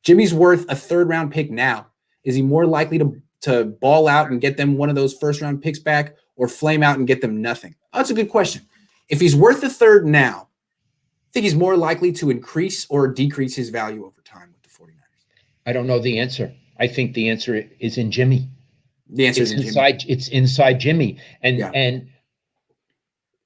Jimmy's worth a third-round pick now. Is he more likely to ball out and get them one of those first-round picks back, or flame out and get them nothing? Oh, that's a good question. If he's worth the third now, I think he's more likely to increase or decrease his value over time with the 49ers. I don't know the answer. I think the answer is in Jimmy. The answer is inside. It's inside Jimmy and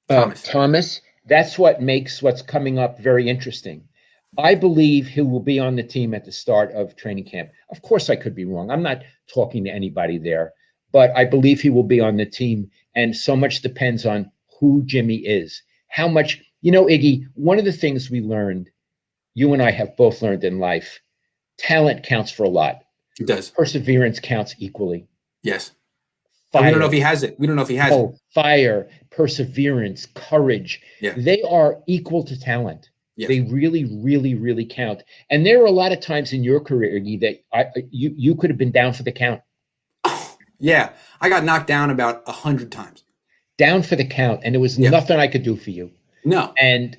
Thomas. That's what makes what's coming up very interesting. I believe he will be on the team at the start of training camp. Of course, I could be wrong. I'm not talking to anybody there, but I believe he will be on the team. And so much depends on who Jimmy is. How much, Iggy, one of the things we learned, you and I have both learned in life, talent counts for a lot. It does. Perseverance counts equally. Yes. We don't know if he has it. We don't know if he has it. Fire, perseverance, courage. Yeah. They are equal to talent. Yes. They really, really, really count. And there were a lot of times in your career, Iggy, that you could have been down for the count. Yeah. I got knocked down about 100 times. Down for the count. And there was nothing I could do for you. No. And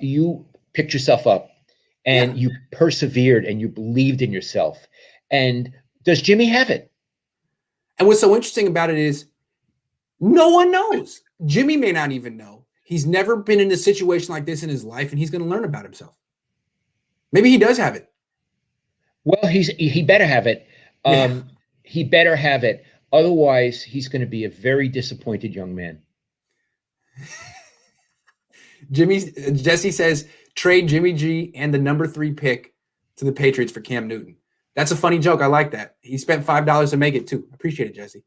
you picked yourself up and you persevered and you believed in yourself. And does Jimmy have it? And what's so interesting about it is no one knows. Jimmy may not even know. He's never been in a situation like this in his life, and he's going to learn about himself. Maybe he does have it. Well, he better have it. He better have it. Otherwise, he's going to be a very disappointed young man. Jesse says, trade Jimmy G and the number 3 pick to the Patriots for Cam Newton. That's a funny joke. I like that. He spent $5 to make it too. Appreciate it, Jesse.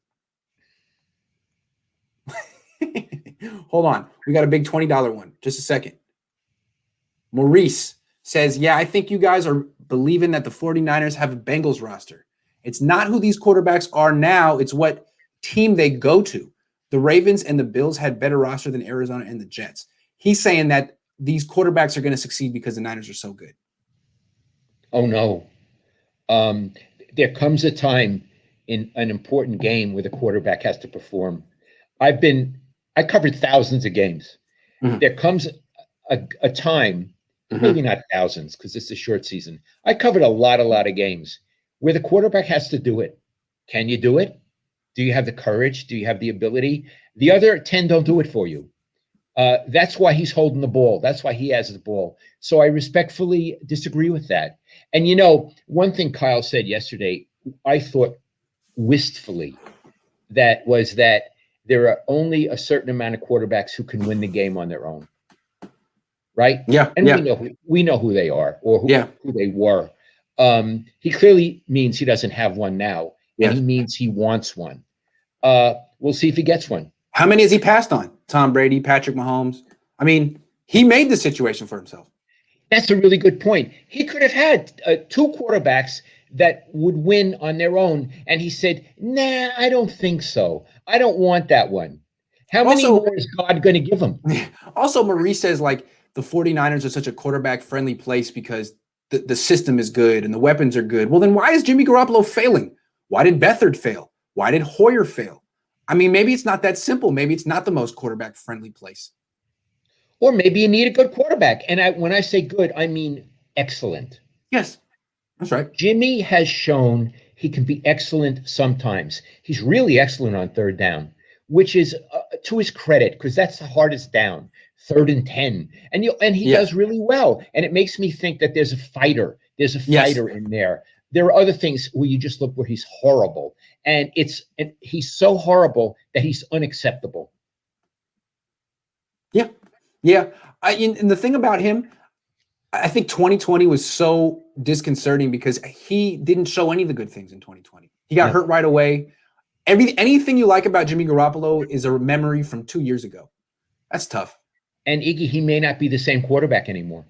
Hold on. We got a big $20 one. Just a second. Maurice says, yeah, I think you guys are believing that the 49ers have a Bengals roster. It's not who these quarterbacks are now. It's what team they go to. The Ravens and the Bills had better roster than Arizona and the Jets. He's saying that these quarterbacks are going to succeed because the Niners are so good. Oh, no. There comes a time in an important game where the quarterback has to perform. I covered thousands of games. Mm-hmm. There comes a time, maybe not thousands because it's a short season. I covered a lot of games where the quarterback has to do it. Can you do it? Do you have the courage? Do you have the ability? The other 10 don't do it for you. That's why he's holding the ball. That's why he has the ball. So I respectfully disagree with that. And, one thing Kyle said yesterday, I thought wistfully, that there are only a certain amount of quarterbacks who can win the game on their own. Right? Yeah. And we know who they are or who they were. He clearly means he doesn't have one now. And he means he wants one. We'll see if he gets one. How many has he passed on? Tom Brady, Patrick Mahomes. I mean, he made the situation for himself. That's a really good point. He could have had 2 quarterbacks that would win on their own. And he said, nah, I don't think so. I don't want that one. How many more is God going to give him? Also, Maurice says, the 49ers are such a quarterback-friendly place because the system is good and the weapons are good. Well, then why is Jimmy Garoppolo failing? Why did Beathard fail? Why did Hoyer fail? I mean, maybe it's not that simple. Maybe it's not the most quarterback-friendly place. Or maybe you need a good quarterback. And when I say good, I mean excellent. Yes, that's right. Jimmy has shown he can be excellent sometimes. He's really excellent on third down, which is to his credit because that's the hardest down, 3rd and 10. And he does really well. And it makes me think that there's a fighter. There's a fighter in there. There are other things where you just look where he's horrible. And he's so horrible that he's unacceptable. Yeah. Yeah. And the thing about him, I think 2020 was so disconcerting because he didn't show any of the good things in 2020. He got hurt right away. Anything you like about Jimmy Garoppolo is a memory from 2 years ago. That's tough. And Iggy, he may not be the same quarterback anymore.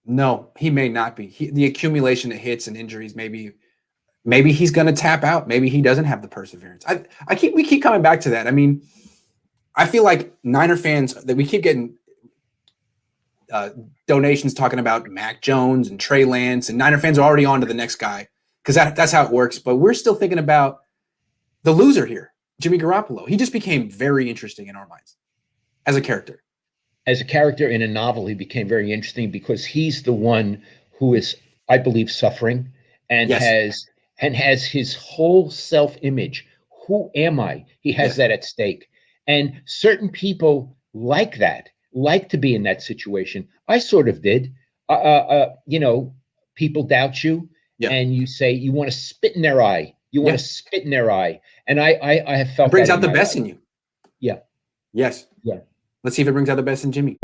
No, he may not be. The accumulation of hits and injuries, maybe he's going to tap out. Maybe he doesn't have the perseverance. We keep coming back to that. I mean, I feel like Niner fans that we keep getting donations talking about Mac Jones and Trey Lance, and Niner fans are already on to the next guy because that's how it works. But we're still thinking about the loser here, Jimmy Garoppolo. He just became very interesting in our minds as a character. As a character in a novel, he became very interesting because he's the one who is I believe, suffering and Yes. has his whole self-image. Who am I? He has Yes. that at stake. And certain people like that, like to be in that situation. I sort of did. People doubt you, Yeah. and you say you want to spit in their eye. You want Yeah. to spit in their eye. And I have It felt brings that out in the my best life. in you. Yeah. Yes. Yeah. Let's see if it brings out the best in Jimmy.